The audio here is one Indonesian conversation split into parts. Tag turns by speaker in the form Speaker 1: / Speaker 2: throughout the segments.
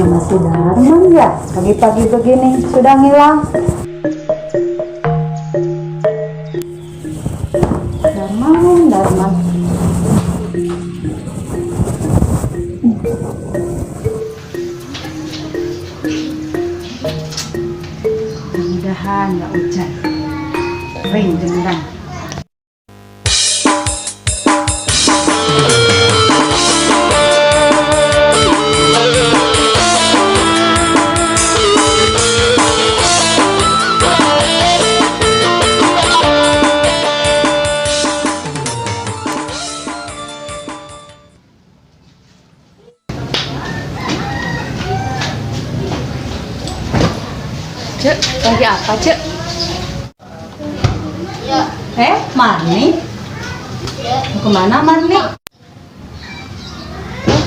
Speaker 1: Mana si Darman ya? Pagi-pagi begini sudah ngilang. Darman. Mudah-mudahan nggak hujan. Kering beneran.
Speaker 2: Cek, lagi apa, Cek?
Speaker 1: Ya. Marni? Ya. Mau kemana Marni?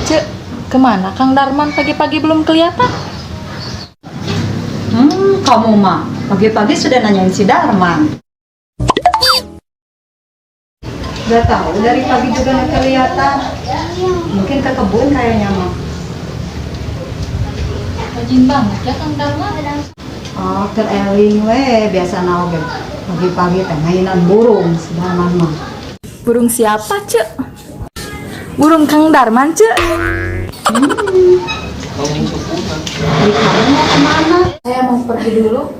Speaker 2: Cek, kemana Kang Darman pagi-pagi belum kelihatan?
Speaker 1: Kamu mah pagi-pagi sudah nanyain si Darman. Udah tahu dari pagi juga nggak kelihatan. Mungkin ke kebun kayaknya mah.
Speaker 2: Rajin banget ya Kang Darman.
Speaker 1: Oh, tereling we biasa naoge. Pagi-pagi teh mainan burung si Darman mah.
Speaker 2: Burung siapa, Cek? Burung Kang Darman, Cek?
Speaker 1: Kamu mau kemana?
Speaker 2: Saya mau pergi dulu.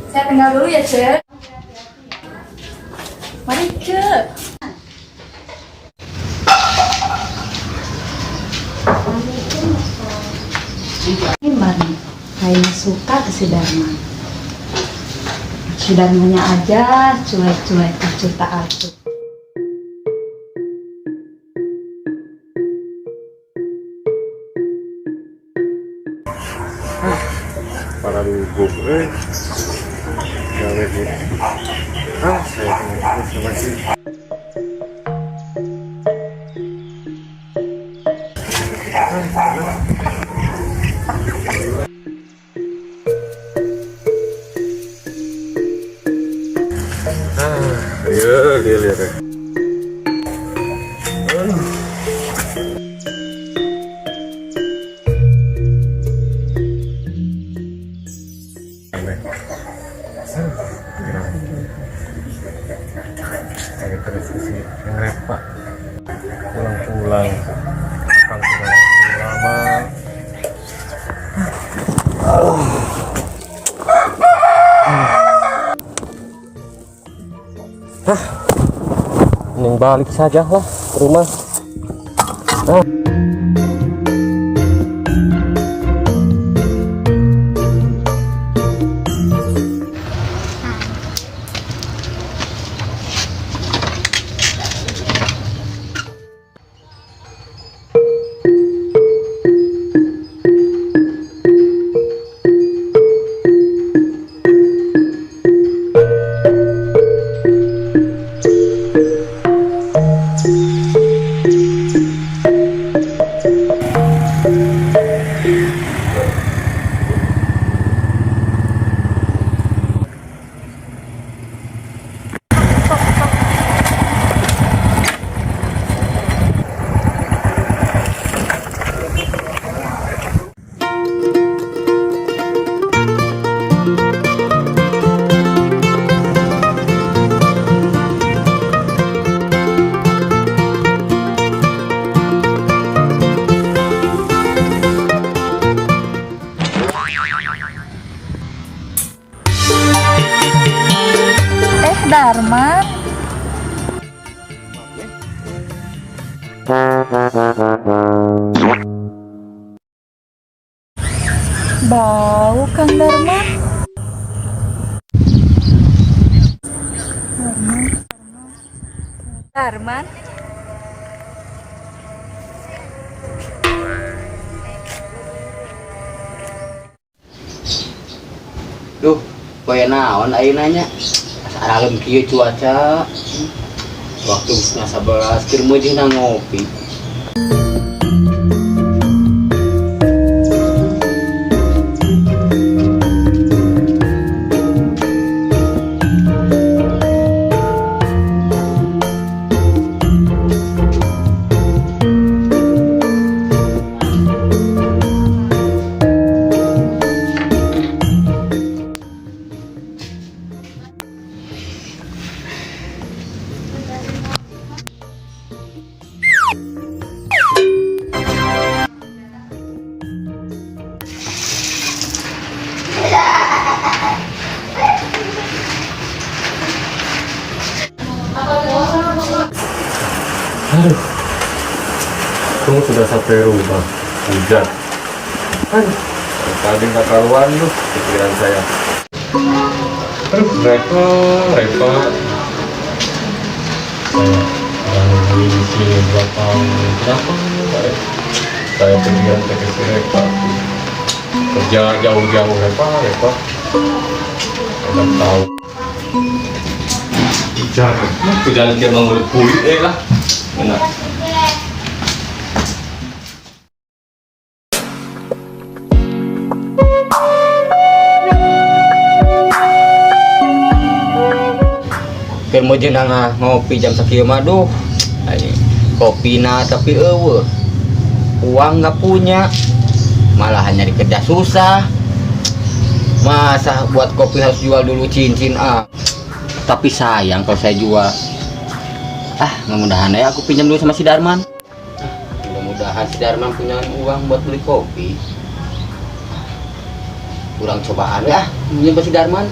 Speaker 2: Saya tinggal dulu ya, Cek. Mari, Cek.
Speaker 1: Ini Marni kayaknya suka ke si Darman. Si Darmannya aja cuek-cuek, acuh tak acuh.
Speaker 3: Para lugu gawe gitu. Saya sama si ayo dia lihat ya. Kayak terus sih yang repak pulang akan sudah lama. Mending balik saja lah ke rumah.
Speaker 2: Darman. Bau Kang Darman. Darman.
Speaker 4: Duh, koe naon ayeuna nya? Saralem kieu cuaca. Waktu geus 11 keur meujeuh ngopi.
Speaker 3: Aduh, kamu sudah sampai rumah. Hujan. Aduh, tadi nggak karuan tuh pikiran saya. Aduh, Reva. Saya nungguin di sini berapa tahun. Kenapa nggak? Saya pikiran ke si Reva. Kerja jauh-jauh Reva. Saya tahu. Hujan dia mau pulih lah. Enak.
Speaker 4: Mau jenang ngopi jam sekieu mah duh. Kopi na tapi uang nggak punya. Malah hanya di kerja susah. Masa buat kopi harus jual dulu cincin Tapi sayang kalau saya jual. Mudah-mudahan ya aku pinjam dulu sama si Darman. Mudah-mudahan si Darman punya uang buat beli kopi. Kurang cobaan ya, pinjam si Darman.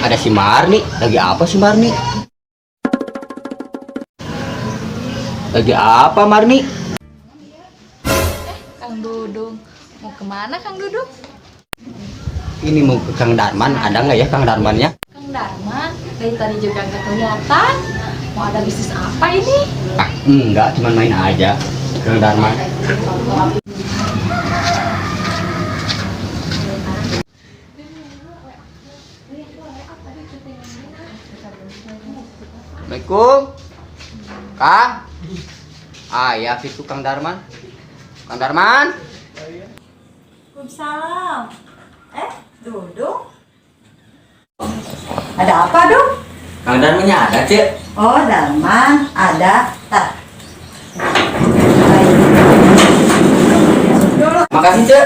Speaker 4: Ada si Marni, lagi apa si Marni? Lagi apa Marni?
Speaker 2: Kang Dudung, mau kemana Kang Dudung?
Speaker 4: Ini mau ke Kang Darman, ada nggak ya Kang Darmannya?
Speaker 2: Kang Darman, dari tadi juga nggak kelihatan. Mau ada bisnis apa ini?
Speaker 4: Enggak, cuma main aja Kang Darman. Assalamualaikum Kang. Ya itu Kang Darman. Kang Darman.
Speaker 1: Waalaikumsalam. Duduk. Ada apa, Duk?
Speaker 4: Kang Darmannya ada, Cek.
Speaker 1: Oh, Darman ada. Tak. Dulu.
Speaker 4: Makasih, Cek.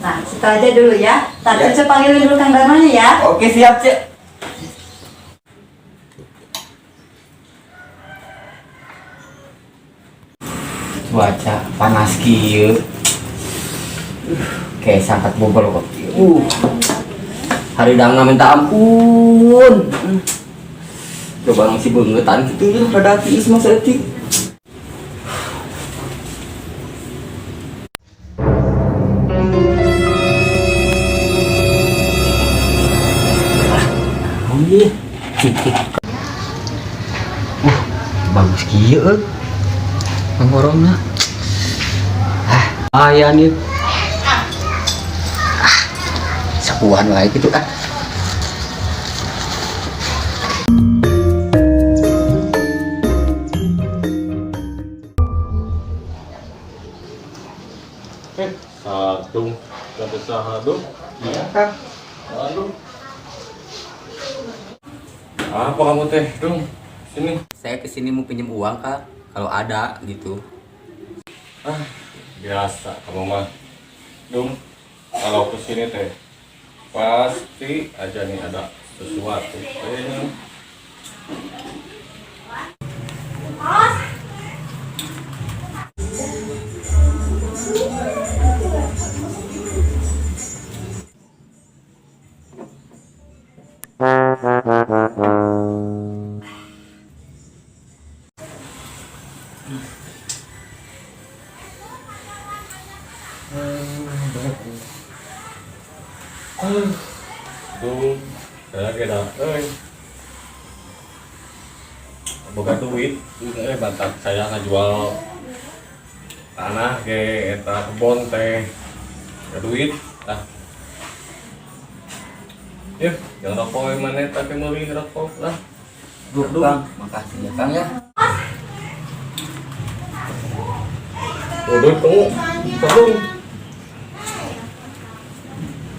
Speaker 1: Nah, situ aja dulu ya.
Speaker 4: Ya.
Speaker 1: Tak Cece panggilin dulu Kang Darmannya ya.
Speaker 4: Oke, siap, Cek. Cuaca panas kieu. Kayak sangat bobol kok. Hari dangna minta ampun. Coba nang si beungetan kitu ya rada tiis mah saeutik. Oh iya. Bagus kieu. Pangorongna. Aya nih. Sapuan wae gitu
Speaker 3: Satu, kata sahadu.
Speaker 4: Iya, Kang.
Speaker 3: Aduh. Apa kamu teh, Dung? Sini.
Speaker 4: Saya kesini mau pinjam uang, Kak. Kalau ada gitu.
Speaker 3: Biasa kamu mah. Dung, kalau kesini teh pasti aja nih ada sesuatu. Dung, saya kira, boga duit, bantat saya ngajual tanah ke eta kebon teh, ada duit, yuk, yang rokok mana tapi mau rokok lah.
Speaker 4: Kang, makasih ya, Kang ya.
Speaker 3: Udah kamu Sadung.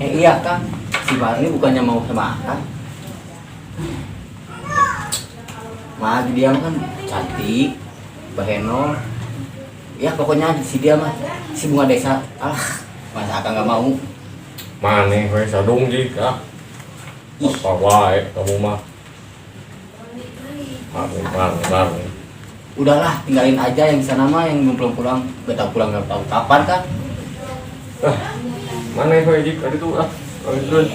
Speaker 4: Iya Kang, si Barni bukannya mau sama Akang. Mah dia kan cantik, baheno. Ya pokoknya si dia mah si bunga desa. Masa Akang nggak mau?
Speaker 3: Mana we Sadung jika apa wae kamu mah. Bang.
Speaker 4: Udahlah, tinggalin aja yang di sana mah, yang belum pulang. Gak tahu pulang nggak tahu kapan kan?
Speaker 3: Mana we jika itu Alun.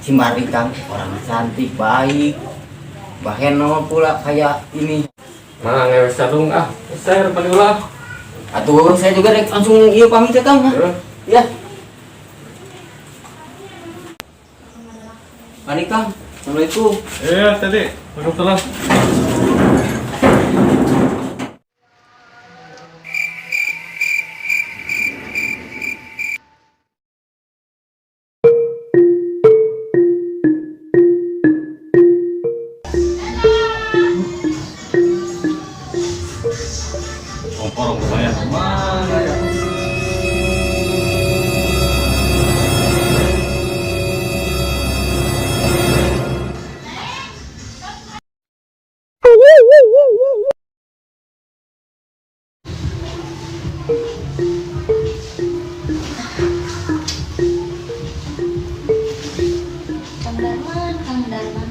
Speaker 4: Si Marni Kang orang cantik, baik, baheno pula kayak ini.
Speaker 3: Mana we Sadung saya panggil
Speaker 4: Atuh saya juga langsung iya pamit ya Kang. Ya. Mari Kang, assalamualaikum.
Speaker 3: Iya tadi, waalaikumsalam. Orang saya mana ya?
Speaker 1: Kang Darman.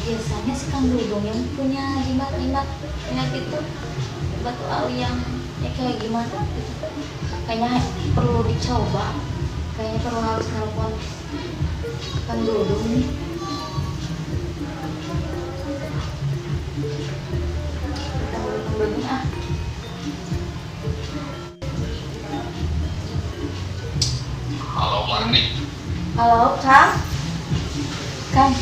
Speaker 1: Biasanya si Kang Dudung yang punya jimat-jimat penyakit itu batu ali yang kayak gimana gitu. Kayaknya perlu dicoba. Kayaknya perlu harus nelpon Kang Dudung nih. Kang Dudung
Speaker 3: Halo Marni.
Speaker 1: Halo Kang. Kang.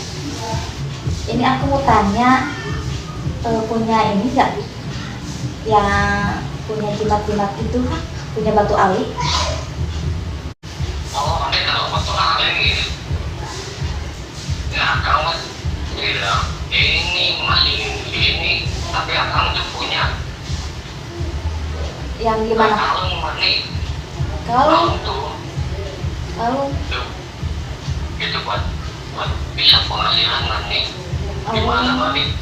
Speaker 1: Ini aku mau tanya, punya ini nggak? Yang punya jimat-jimat itu, punya batu ali?
Speaker 5: Oh, ini kalau batu ali ya kamu bilang ini masih ini, tapi akang tuh punya
Speaker 1: Yang gimana?
Speaker 5: kalung Marni.
Speaker 1: Kalung,
Speaker 5: Tuh
Speaker 1: kalung.
Speaker 5: itu buat bisa penghasilan Marni. Gimana Marni?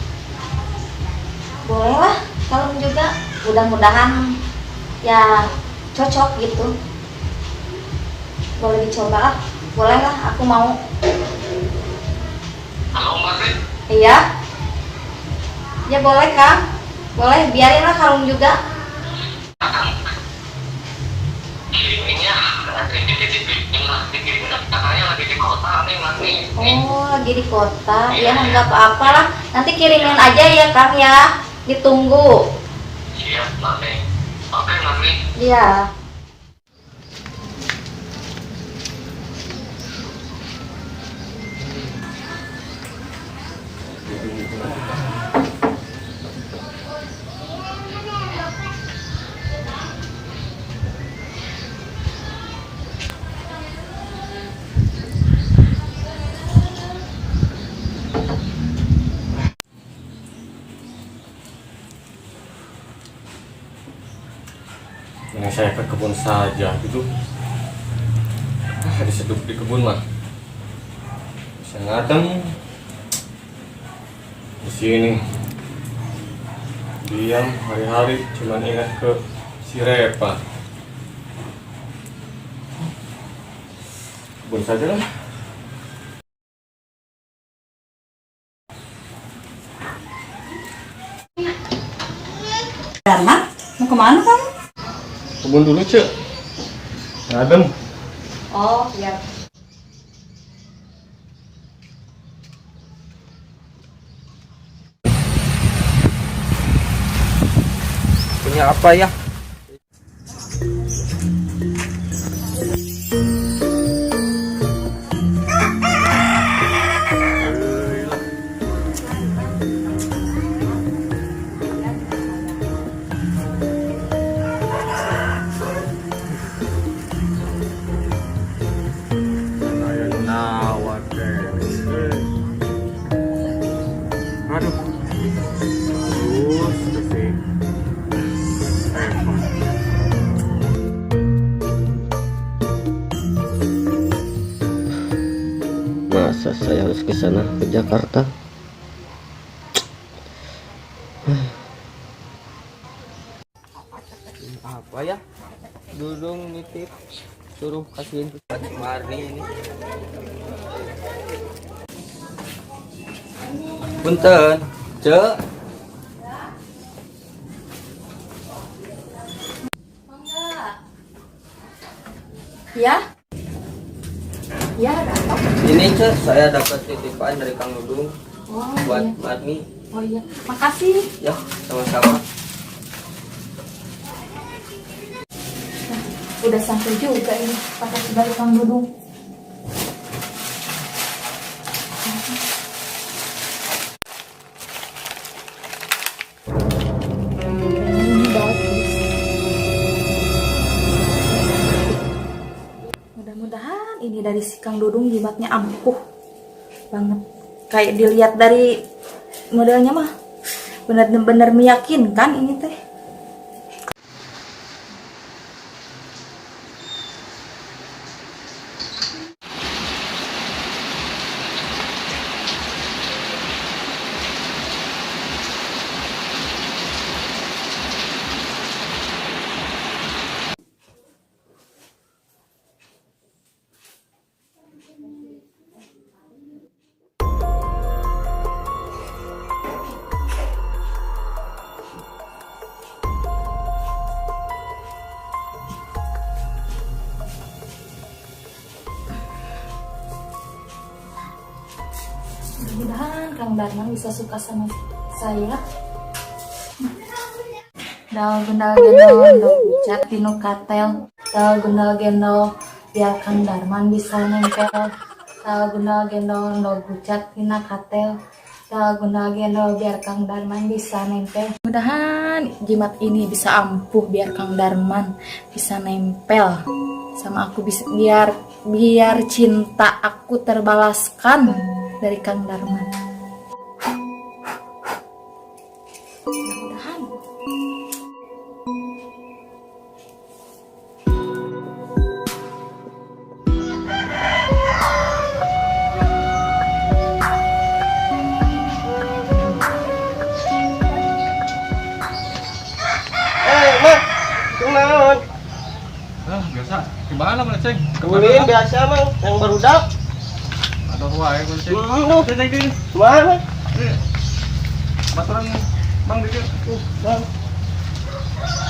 Speaker 1: Boleh lah, kalung juga. Mudah-mudahan ya cocok gitu. Boleh dicoba lah. Boleh lah, aku mau.
Speaker 5: Halo Marni.
Speaker 1: Iya. Ya boleh Kang. Boleh, biarin lah kalung juga.
Speaker 5: Akang kiriminnya nanti dititipin lah, dikirimin kakaknya lagi di kota nih Marni.
Speaker 1: Oh, lagi di kota. Ya nggak apa-apa lah. Nanti kirimin aja ya Kang ya. Ditunggu.
Speaker 5: Siap Marni. Oke Marni.
Speaker 1: Iya.
Speaker 3: Ini saya ke kebun saja gitu. Diseduh di kebun mah bisa ngadem di sini. Diam hari-hari cuman ingat ke si Repa. Kebun saja lah.
Speaker 1: Darman, mau kemana kamu?
Speaker 3: Kebun dulu cek. Ngadem.
Speaker 1: Oh, ya.
Speaker 4: Punya apa ya?
Speaker 3: Aduh.
Speaker 4: ke sana ke Jakarta. Apa ya? Dudung nitip suruh kasihin ke Marni ini. Punten, Cek.
Speaker 2: Ya? Ya, ada apa?
Speaker 4: Ini Cek, saya dapat titipan dari Kang Dudung
Speaker 2: Oh,
Speaker 4: buat
Speaker 2: iya.
Speaker 4: Marni.
Speaker 2: Oh iya, makasih.
Speaker 4: Ya, sama-sama.
Speaker 2: Udah sampai juga ini pakai dari Kang Dudung. Ini bagus. Mudah-mudahan ini dari si Kang Dudung jimatnya ampuh banget. Kayak dilihat dari modelnya mah benar-benar meyakinkan ini teh. Mudah-mudahan Kang Darman bisa suka sama saya. Dal gendal gendol do pucat tinu katel. Dal gendal gendol biar Kang Darman bisa nempel. Dal gendal gendol do pucat tina katel. Dal gendal gendol biar Kang Darman bisa nempel. Mudahan jimat ini bisa ampuh biar Kang Darman bisa nempel sama aku, bisa biar cinta aku terbalaskan dari Kang Darman. Mudah-mudahan.
Speaker 6: Mak, kumaon?
Speaker 3: Ah, biasa. Gimana mana ceng?
Speaker 6: Kuliah biasa mang, yang barudak.
Speaker 3: Ada wae mana ceng?
Speaker 6: Duh,
Speaker 3: Ceng di.
Speaker 6: kumaha?
Speaker 3: Baturan Bang di.
Speaker 6: Bang.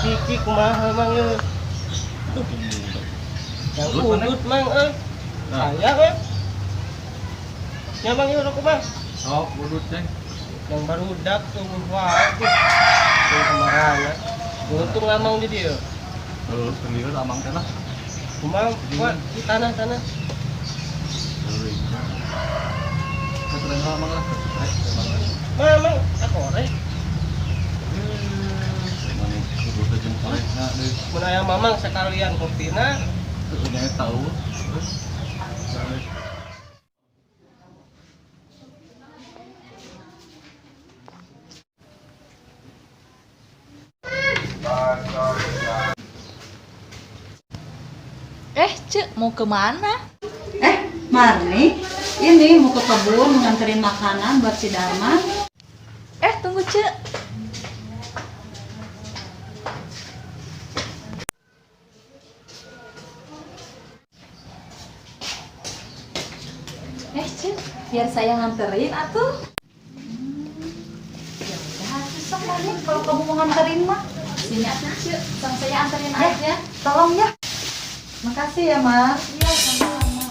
Speaker 6: Kiki kumaha mang ye? Yang udut mang
Speaker 3: Nah,
Speaker 6: Saya Ya mang ye kumaha?
Speaker 3: oh, udut ceng.
Speaker 6: Yang barudak tuh wae. Tuh kamarana. Untung lamang di dia.
Speaker 3: Sendiri amang teh lah.
Speaker 6: Kumaha? Wah, di tanah-tanah.
Speaker 3: Baturan amang lah.
Speaker 6: Mang, aku orek.
Speaker 3: Mana udut ceng sore. Nah, deui
Speaker 6: Mun aya mamang sekalian kopina.
Speaker 3: nya tahu.
Speaker 2: Cek, mau kemana?
Speaker 7: Marni, ini mau ke kebun nganterin makanan buat si Darman.
Speaker 2: Tunggu Cek. Cek, biar saya nganterin atuh. Ya udah, susah Marni, kalau kamu mau nganterin mah. Sini atuh Cek, sang saya anterin aja. Tolong ya.
Speaker 7: Makasih ya, Mas.
Speaker 2: Iya, sama-sama.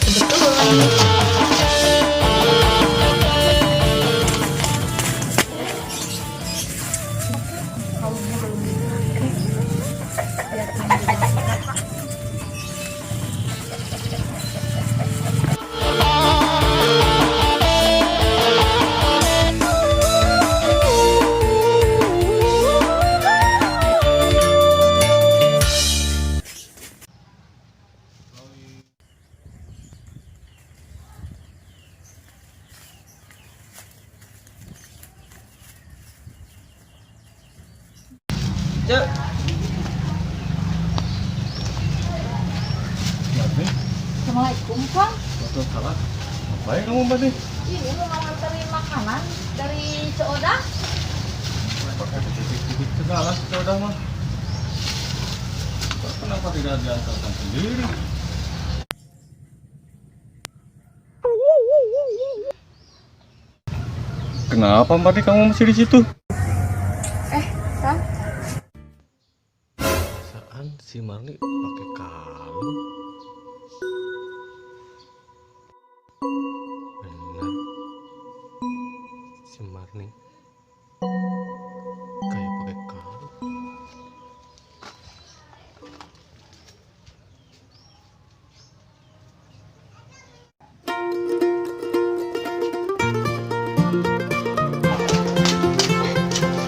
Speaker 2: Kebetulan.
Speaker 6: Cek,
Speaker 2: Assalamualaikum, Kang.
Speaker 3: Tuh, salah. Baik kamu Mani.
Speaker 1: Ini mau nganterin makanan dari Seoda.
Speaker 3: Pakai titik-titik segala sudah mah. Kenapa tidak diantarkan sendiri? Kenapa Mani kamu masih di situ?
Speaker 1: Kan?
Speaker 3: Perasaan si Marni pakai kalung. Benar. Si Marni kayak pakai kalung.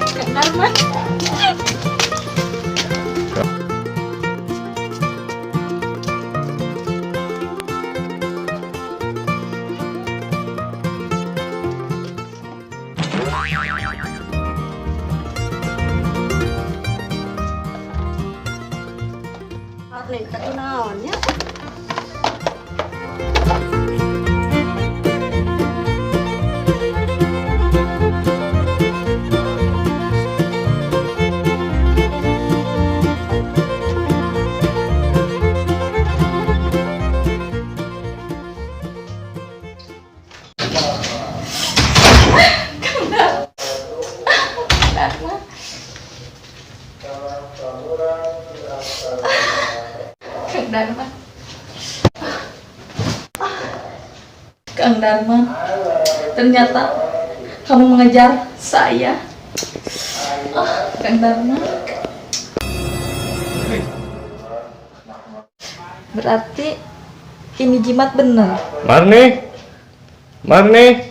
Speaker 1: Kang Darman.
Speaker 7: Marni tak naonnya.
Speaker 1: Darman. Kang Darman. Kang Darman. Ternyata kamu mengejar saya. Kang Darman. Berarti ini jimat bener.
Speaker 3: Marni. Marni.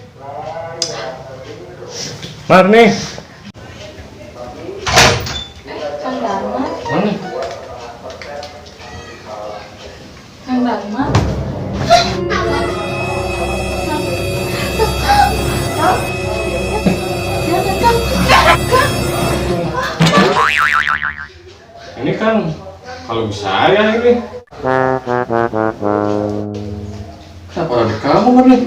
Speaker 3: Marni.
Speaker 1: Kang Darman.
Speaker 3: Marni.
Speaker 1: Kang Darman.
Speaker 3: Ini kan kalau saya ini. Kenapa ada kamu Marni?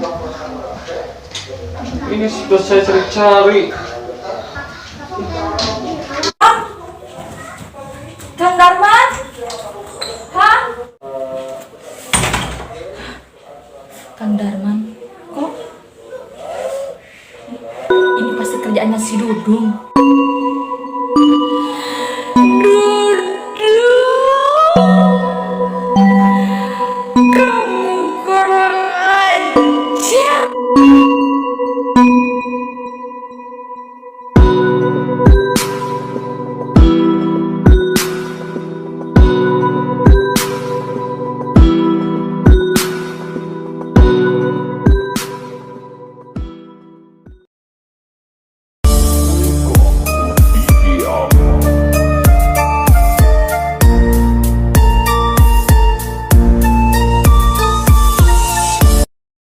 Speaker 3: Ini sudah saya cari-cari.
Speaker 1: Kang Darman. Hah? Kang Darman. Kok? Ini pasti kerjaannya si Dudung.